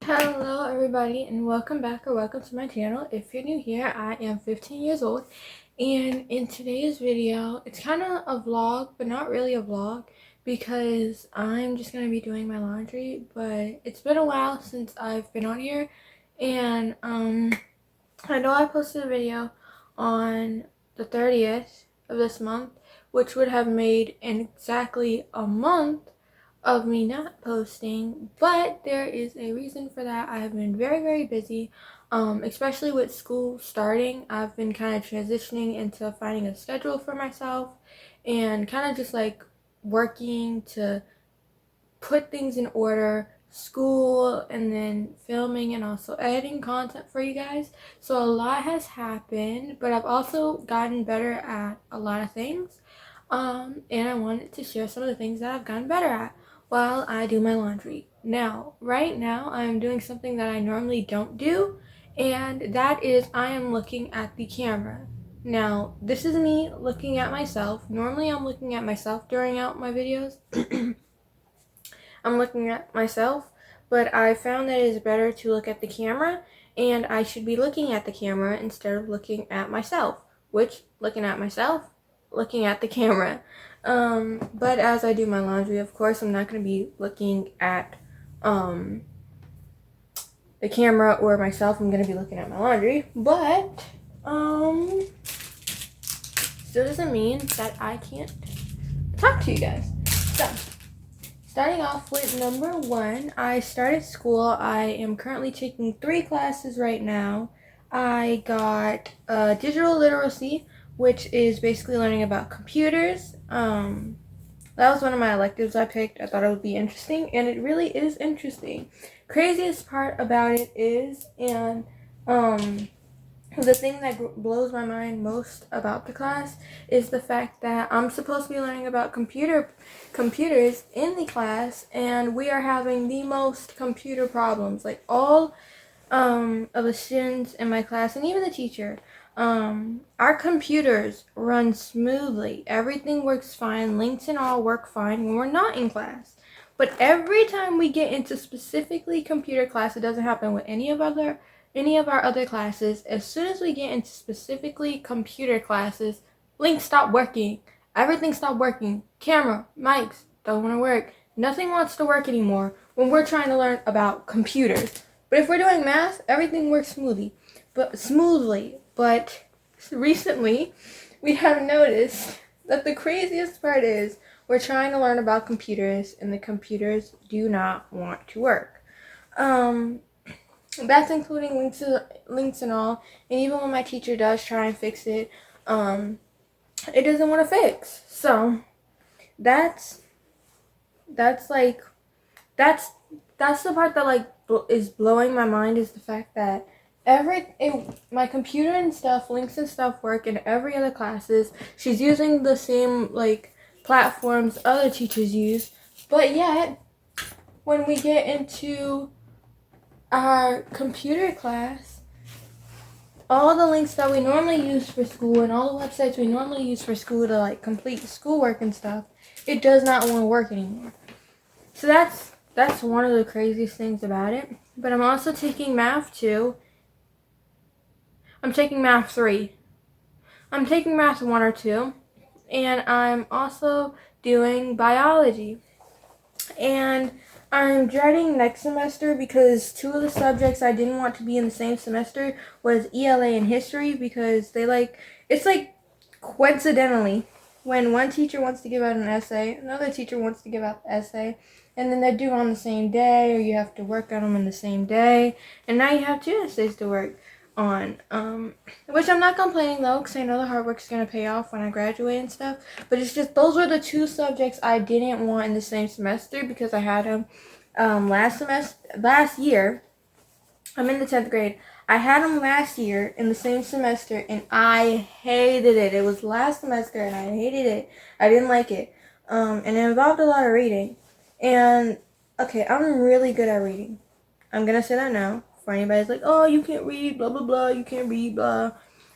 Hello everybody and welcome back or welcome to my channel. If you're new here, I am 15 years old and in today's video, it's kind of a vlog but not really a vlog because I'm just going to be doing my laundry, but it's been a while since I've been on here and I know I posted a video on the 30th of this month, which would have made exactly a month of me not posting, but there is a reason for that. I have been very busy, especially with school starting. I've been kind of transitioning into finding a schedule for myself and kind of just like working to put things in order, school, and then filming and also editing content for you guys. So a lot has happened, but I've also gotten better at a lot of things, and I wanted to share some of the things that I've gotten better at while I do my laundry. Now, right now, I'm doing something that I normally don't do, and that is I am looking at the camera. Now, this is me looking at myself. Normally, I'm looking at myself during out my videos. I'm looking at myself, but I found that it is better to look at the camera, and I should be looking at the camera instead of looking at myself, which, looking at myself, looking at the camera. But as I do my laundry, of course, I'm not going to be looking at the camera or myself. I'm going to be looking at my laundry, but still doesn't mean that I can't talk to you guys. So, starting off with number one, I started school. I am currently taking 3 classes right now. I got digital literacy, which is basically learning about computers. That was one of my electives I picked. I thought it would be interesting, and it really is interesting. Craziest part about it is, and the thing that blows my mind most about the class is the fact that I'm supposed to be learning about computers in the class, and we are having the most computer problems. Like all of the students in my class and even the teacher, our computers run smoothly. Everything works fine. Links and all work fine when we're not in class. But every time we get into specifically computer class, it doesn't happen with any of our other classes. As soon as we get into specifically computer classes, links stop working. Everything stopped working. Camera, mics, don't want to work. Nothing wants to work anymore when we're trying to learn about computers. But if we're doing math, everything works smoothly. But recently, we have noticed that the craziest part is we're trying to learn about computers, and the computers do not want to work. That's including links and all. And even when my teacher does try and fix it, it doesn't want to fix. So that's the part that like is blowing my mind, is the fact that my computer and stuff, links and stuff work in every other classes. She's using the same like platforms other teachers use, but yet when we get into our computer class, all the links that we normally use for school and all the websites we normally use for school to like complete schoolwork and stuff, it does not want to work anymore. So that's one of the craziest things about it. But I'm also taking math 2. I'm taking math 3. I'm taking math 1 or 2. And I'm also doing biology. And I'm dreading next semester because 2 of the subjects I didn't want to be in the same semester was ELA and history, because it's like coincidentally when one teacher wants to give out an essay, another teacher wants to give out the essay, and then they're due on the same day, or you have to work on them in the same day, and now you have 2 essays to work on, which I'm not complaining though, because I know the hard work's going to pay off when I graduate and stuff, but it's just those were the 2 subjects I didn't want in the same semester because I had them last year. I'm in the 10th grade. I had them last year in the same semester, and I hated it. It was last semester, and I hated it. I didn't like it, and it involved a lot of reading, and okay, I'm really good at reading. I'm going to say that now. For anybody's like, oh, you can't read, blah, blah, blah, you can't read, blah.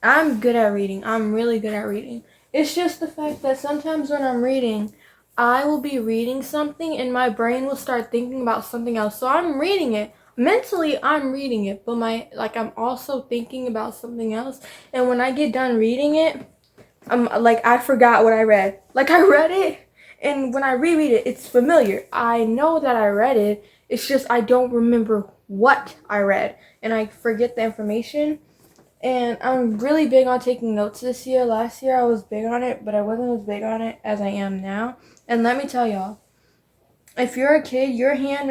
I'm good at reading. I'm really good at reading. It's just the fact that sometimes when I'm reading, I will be reading something and my brain will start thinking about something else. So I'm reading it, mentally I'm reading it, but I'm also thinking about something else. And when I get done reading it, I'm like, I forgot what I read. Like, I read it, and when I reread it, it's familiar. I know that I read it. It's just I don't remember what I read, and I forget the information. And I'm really big on taking notes this year. Last year I was big on it, but I wasn't as big on it as I am now. And let me tell y'all, if you're a kid, your hand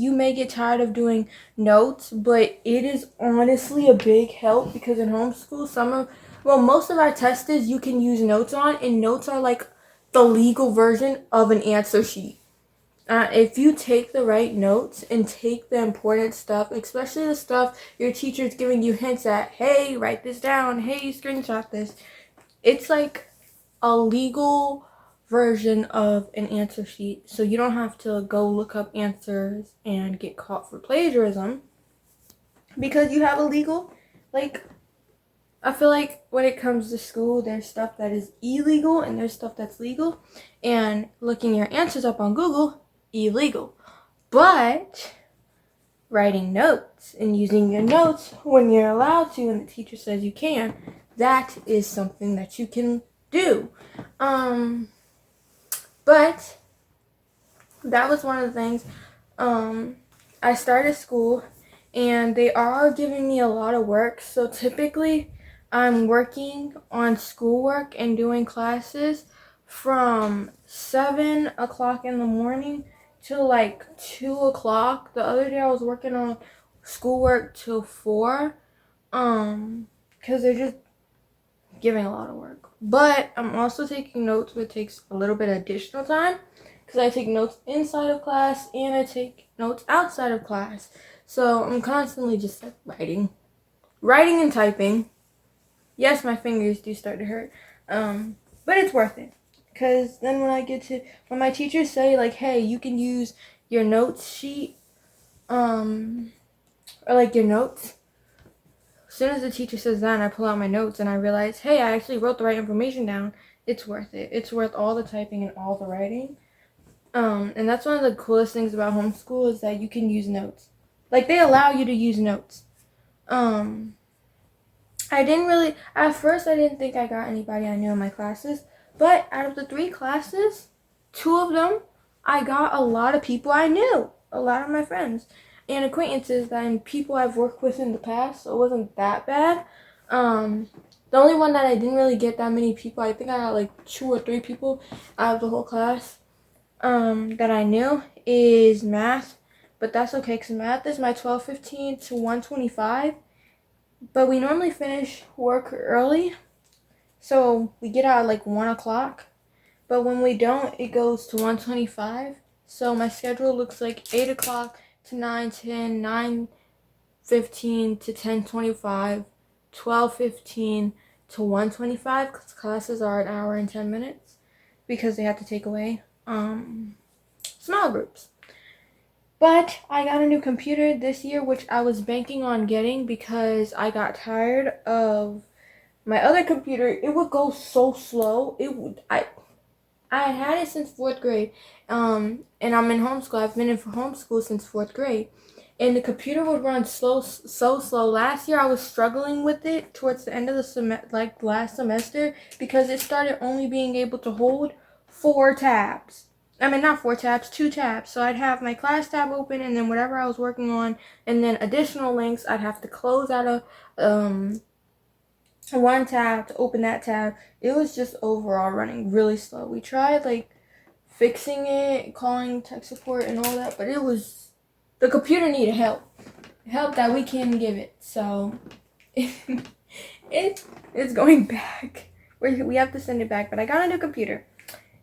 you may get tired of doing notes, but it is honestly a big help because in homeschool, most of our tests you can use notes on, and notes are like the legal version of an answer sheet. If you take the right notes and take the important stuff, especially the stuff your teacher's giving you hints at, hey, write this down, hey, screenshot this, it's like a legal version of an answer sheet, so you don't have to go look up answers and get caught for plagiarism because you have a legal, like, I feel like when it comes to school, there's stuff that is illegal and there's stuff that's legal, and looking your answers up on Google, illegal. But writing notes and using your notes when you're allowed to and the teacher says you can, that is something that you can do. But that was one of the things. I started school and they are giving me a lot of work. So typically I'm working on schoolwork and doing classes from 7 o'clock in the morning till like 2 o'clock. The other day I was working on schoolwork till 4. Because they're just giving a lot of work. But I'm also taking notes, which takes a little bit of additional time because I take notes inside of class and I take notes outside of class. So I'm constantly just like writing and typing. Yes, my fingers do start to hurt, but it's worth it because then when my teachers say like, hey, you can use your notes sheet, or like your notes. As soon as the teacher says that and I pull out my notes and I realize, hey, I actually wrote the right information down, it's worth it. It's worth all the typing and all the writing. And that's one of the coolest things about homeschool is that you can use notes. Like, they allow you to use notes. At first I didn't think I got anybody I knew in my classes, but out of the 3 classes, 2 of them, I got a lot of people I knew, a lot of my friends and acquaintances and people I've worked with in the past, so it wasn't that bad. The only one that I didn't really get that many people, I think I got like 2 or 3 people out of the whole class that I knew is math, but that's okay because math is my 12:15 to 1:25, but we normally finish work early, so we get out at like 1 o'clock, but when we don't, it goes to 1:25, so my schedule looks like 8 o'clock to 9:10, 9:15 to 10:25, 12:15 to 1:25, because classes are an hour and 10 minutes because they have to take away small groups. But I got a new computer this year, which I was banking on getting because I got tired of my other computer. It would go so slow. I had it since 4th grade, and I'm in homeschool. I've been in for homeschool since 4th grade, and the computer would run so slow. Last year I was struggling with it towards the end of the last semester, because it started only being able to hold 4 tabs. I mean, not 4 tabs, 2 tabs. So I'd have my class tab open, and then whatever I was working on, and then additional links, I'd have to close out of one tab to open that tab. It was just overall running really slow. We tried like fixing it, calling tech support and all that, but the computer needed help that we can give it. So it's going back. We have to send it back, but I got a new computer.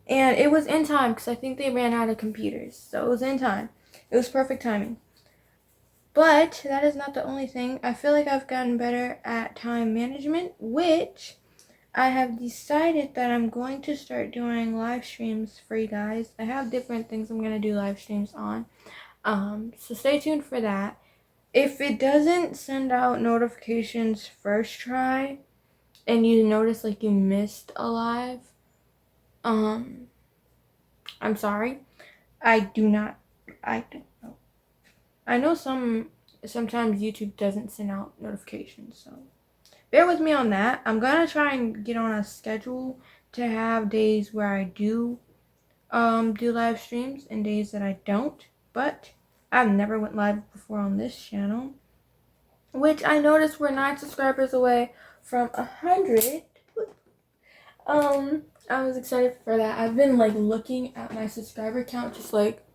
And it was in time because I think they ran out of computers. So it was in time. It was perfect timing. But that is not the only thing. I feel like I've gotten better at time management, which I have decided that I'm going to start doing live streams for you guys. I have different things I'm going to do live streams on. So stay tuned for that. If it doesn't send out notifications first try and you notice like you missed a live, I'm sorry. I don't know. I know sometimes YouTube doesn't send out notifications, so bear with me on that. I'm gonna try and get on a schedule to have days where I do live streams and days that I don't. But I've never went live before on this channel, which I noticed we're 9 subscribers away from 100. I was excited for that. I've been like looking at my subscriber count, just like,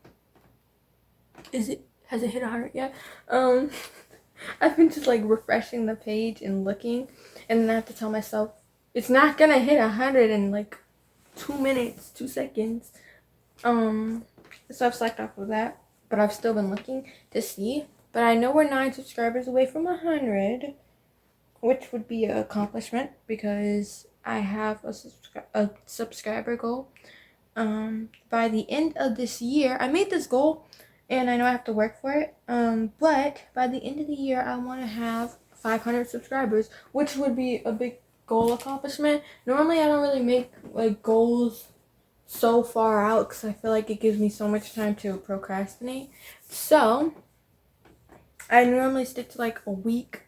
has it hit 100 yet? I've been just like refreshing the page and looking, and then I have to tell myself it's not gonna hit 100 in like 2 minutes, 2 seconds. So I've slacked off of that, but I've still been looking to see. But I know we're 9 subscribers away from 100, which would be an accomplishment because I have a subscriber goal. By the end of this year, I made this goal, and I know I have to work for it. But by the end of the year, I want to have 500 subscribers, which would be a big goal accomplishment. Normally, I don't really make like goals so far out because I feel like it gives me so much time to procrastinate. So I normally stick to like a week,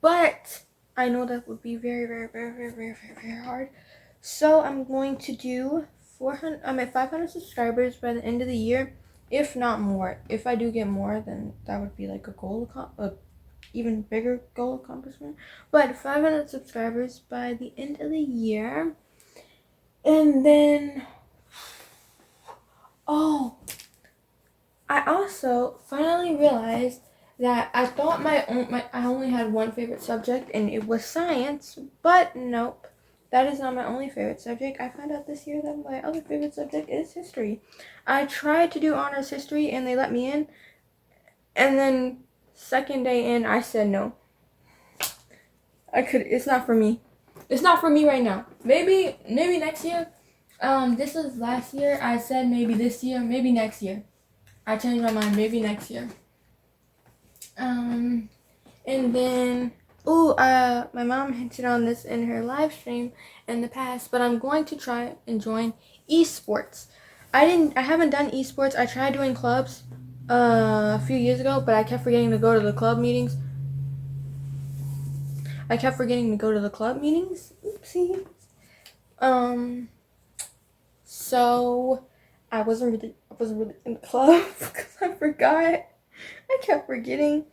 but I know that would be very, very, very, very, very, very, very hard. So I'm going to do 400. I'm at 500 subscribers by the end of the year, if not more. If I do get more, then that would be like a even bigger goal accomplishment. But 500 subscribers by the end of the year, and then I also finally realized that I thought I only had one favorite subject, and it was science, but nope. That is not my only favorite subject. I found out this year that my other favorite subject is history. I tried to do honors history and they let me in, and then second day in I said no. It's not for me. It's not for me right now. Maybe next year. This was last year. I said maybe this year, maybe next year. I changed my mind, maybe next year. And then, my mom hinted on this in her live stream in the past, but I'm going to try and join esports. I haven't done esports. I tried doing clubs a few years ago, but I kept forgetting to go to the club meetings. Oopsie. So I wasn't really in the club because I forgot. I kept forgetting.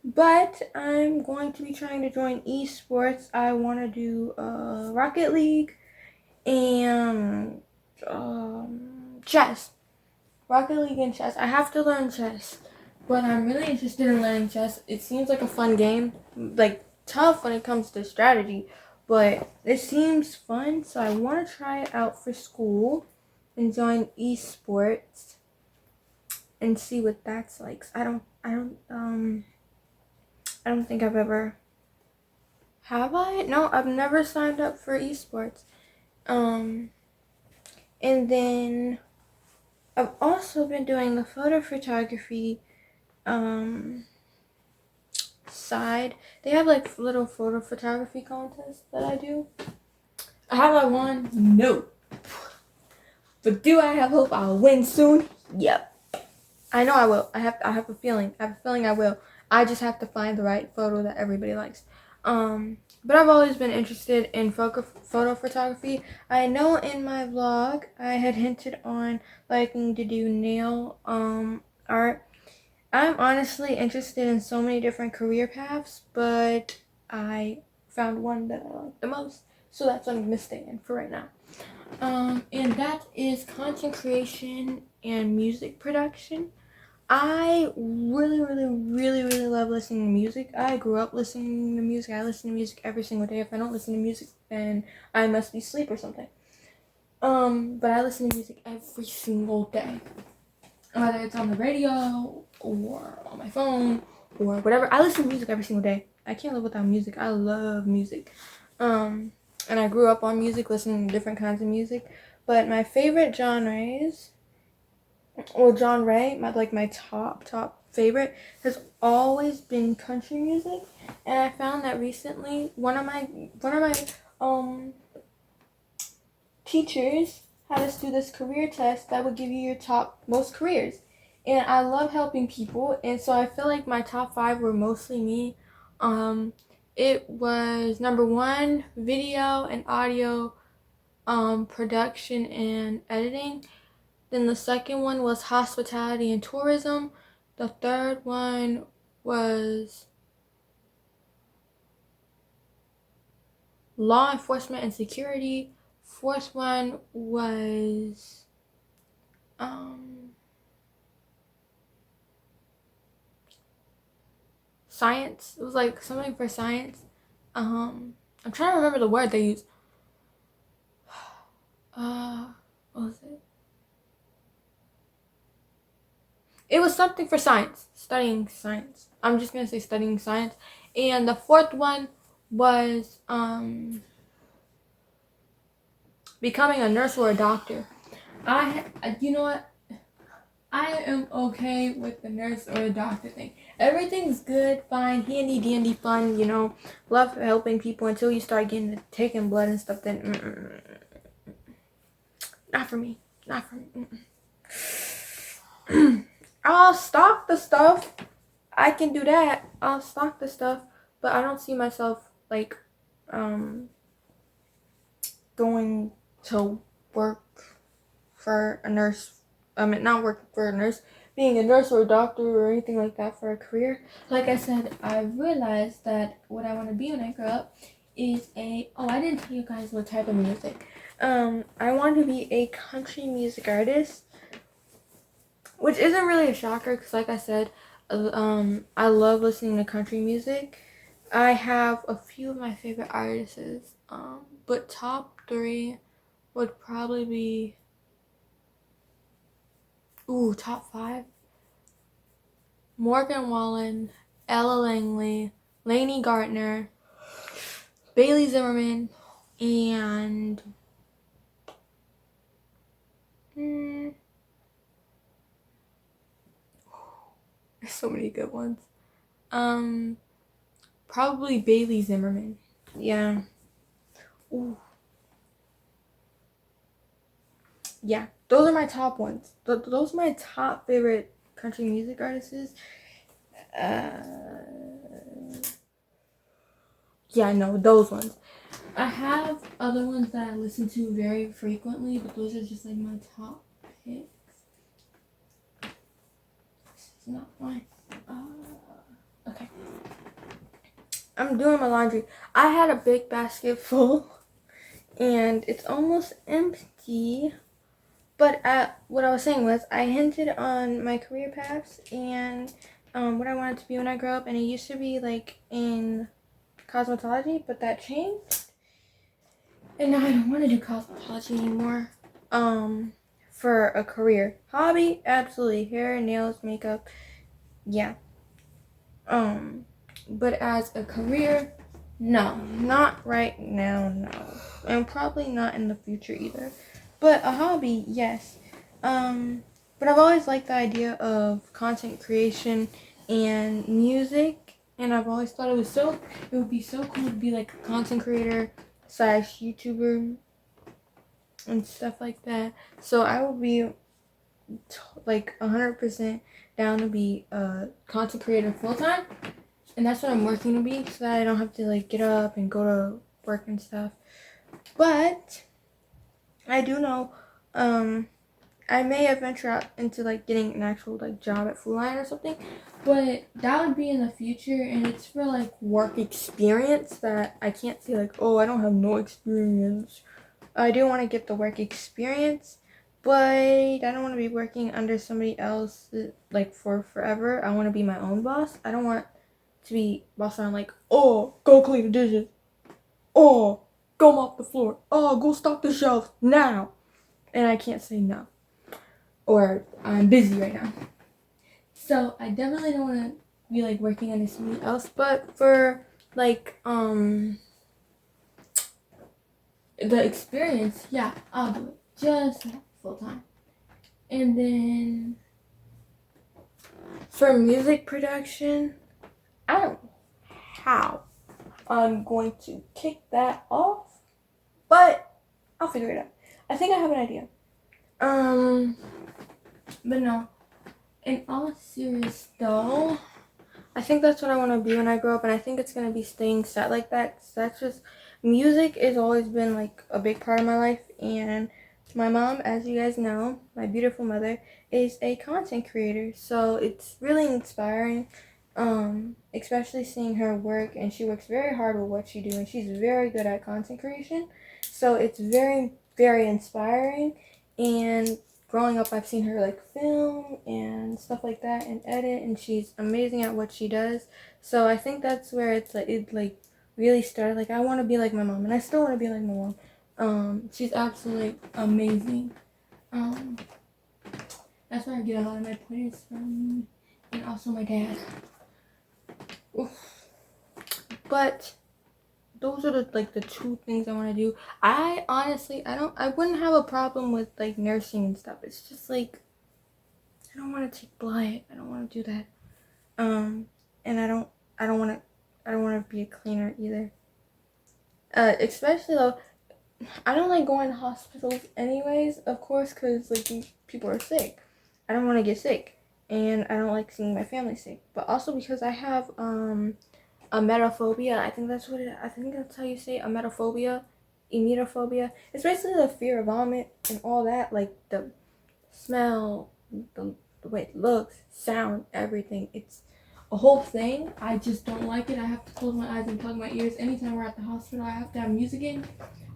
But I'm going to be trying to join esports. I want to do Rocket League and chess. Rocket League and chess. I have to learn chess, but I'm really interested in learning chess. It seems like a fun game, like tough when it comes to strategy, but it seems fun. So I want to try it out for school and join esports and see what that's like. I don't think I've ever. Have I? No, I've never signed up for esports. And then I've also been doing the photo photography side. They have like little photo photography contests that I do. Have I won? No. But do I have hope I'll win soon? Yep. I know I will. I have a feeling. I have a feeling I will. I just have to find the right photo that everybody likes. But I've always been interested in photo photography. I know in my vlog I had hinted on liking to do nail art. I'm honestly interested in so many different career paths, but I found one that I like the most, so that's what I'm gonna stay in for right now. And that is content creation and music production. I really, really, really, really love listening to music. I grew up listening to music. I listen to music every single day. If I don't listen to music, then I must be asleep or something. But I listen to music every single day. Whether it's on the radio or on my phone or whatever. I listen to music every single day. I can't live without music. I love music. And I grew up on music, listening to different kinds of music. But my favorite genres, my top favorite has always been country music. And I found that recently one of my teachers had us do this career test that would give you your top most careers. and I love helping people, and so I feel like my top 5 were mostly me. It was number 1, video and audio, production and editing. Then the second one was hospitality and tourism. The third one was law enforcement and security. Fourth one was science. It was like something for science. I'm trying to remember the word they used. What was it? It was something for science. Studying science. I'm just gonna say studying science. And the fourth one was becoming a nurse or a doctor. You know what? I am okay with the nurse or the doctor thing. Everything's good, fine, handy dandy, fun, you know. Love helping people until you start getting taking blood and stuff. Then not for me. Not for me. I'll stock the stuff. I can do that. I'll stock the stuff, but I don't see myself like going to work for a nurse. Not working for a nurse, being a nurse or a doctor or anything like that for a career. Like I said, I realized that what I want to be when I grow up is I didn't tell you guys what type of music. I want to be a country music artist, which isn't really a shocker because, like I said, I love listening to country music. I have a few of my favorite artists, but top 3 would probably be, top 5. Morgan Wallen, Ella Langley, Lainey Gartner, Bailey Zimmerman, and there's so many good ones. Probably Bailey Zimmerman. Yeah. Ooh. Yeah, those are my top ones. Those are my top favorite country music artists. Yeah, no, those ones. I have other ones that I listen to very frequently, but those are just like my top picks. This is not mine. Okay. I'm doing my laundry. I had a big basket full, and it's almost empty. But what I was saying was, I hinted on my career paths and what I wanted to be when I grow up, and it used to be like in cosmetology, but that changed, and now I don't want to do cosmetology anymore. For a career, hobby, absolutely, hair, nails, makeup, yeah. But as a career, no, not right now, no, and probably not in the future either. But a hobby, yes. But I've always liked the idea of content creation and music, and I've always thought it would be so cool to be like a content creator / YouTuber and stuff like that. So I will be like 100% down to be a content creator full time, and that's what I'm working to be, so that I don't have to like get up and go to work and stuff. But I do know, I may venture out into like getting an actual like job at Food Lion or something, but that would be in the future, and it's for like work experience that I can't say like, oh, I don't have no experience. I do want to get the work experience, but I don't want to be working under somebody else like for forever. I want to be my own boss. I don't want to be bossed around like, oh, go clean the dishes, oh, go mop the floor, oh, go stock the shelves now, and I can't say no, or I'm busy right now. So I definitely don't want to be like working under somebody else, but for like the experience, yeah, I'll do it just full time. And then for music production, I don't know how I'm going to kick that off, but I'll figure it out. I think I have an idea. But no, in all serious though, I think that's what I want to be when I grow up, and I think it's going to be staying set like that. 'Cause that's just, music has always been like a big part of my life, and my mom, as you guys know, my beautiful mother, is a content creator, so it's really inspiring, especially seeing her work, and she works very hard with what she does, and she's very good at content creation, so it's very, very inspiring. And growing up, I've seen her like film and stuff like that and edit, and she's amazing at what she does. So I think that's where it like really started. Like, I want to be like my mom, and I still want to be like my mom. She's absolutely amazing. That's where I get a lot of my pointers from, and also my dad. Oof. But those are the two things I want to do. I honestly, I wouldn't have a problem with like nursing and stuff. It's just like, I don't want to take blood. I don't want to do that. And I don't want to be a cleaner either. Especially though, I don't like going to hospitals anyways, of course, because like these people are sick. I don't want to get sick, and I don't like seeing my family sick. But also because I have emetophobia. I think that's how you say it, emetophobia, emetophobia. It's basically the fear of vomit and all that, like the smell, the way it looks, sound, everything. It's a whole thing. I just don't like it. I have to close my eyes and plug my ears. Anytime we're at the hospital, I have to have music in,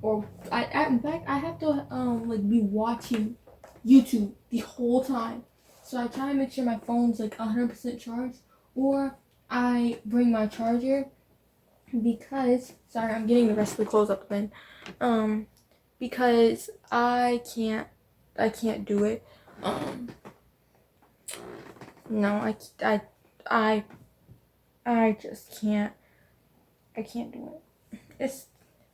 or in fact, I have to like be watching YouTube the whole time. So I try to make sure my phone's like 100% charged, or I bring my charger, because, sorry, I'm getting the rest of the clothes up the bin, because I can't do it. No, I just can't. I can't do it.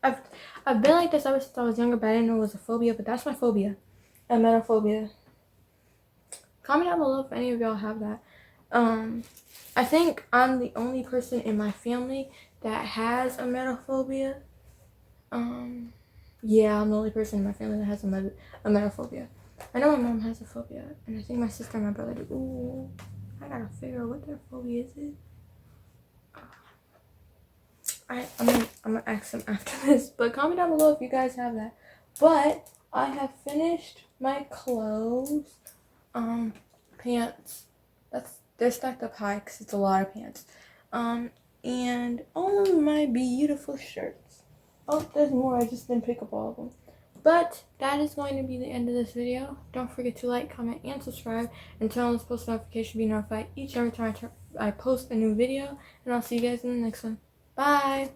I've been like this ever since I was younger, but I didn't know it was a phobia. But that's my phobia, emetophobia. Comment down below if any of y'all have that. I think I'm the only person in my family that has emetophobia. Yeah, I'm the only person in my family that has emetophobia. I know my mom has a phobia, and I think my sister and my brother do. Ooh, I gotta figure out what their phobia is. I'm gonna ask them after this, but comment down below if you guys have that. But I have finished my clothes. Pants. They're stacked up high because it's a lot of pants. And all of my beautiful shirts. Oh, there's more. I just didn't pick up all of them. But that is going to be the end of this video. Don't forget to like, comment, and subscribe, and turn on this post notification to be notified each and every time I post a new video. And I'll see you guys in the next one. Bye!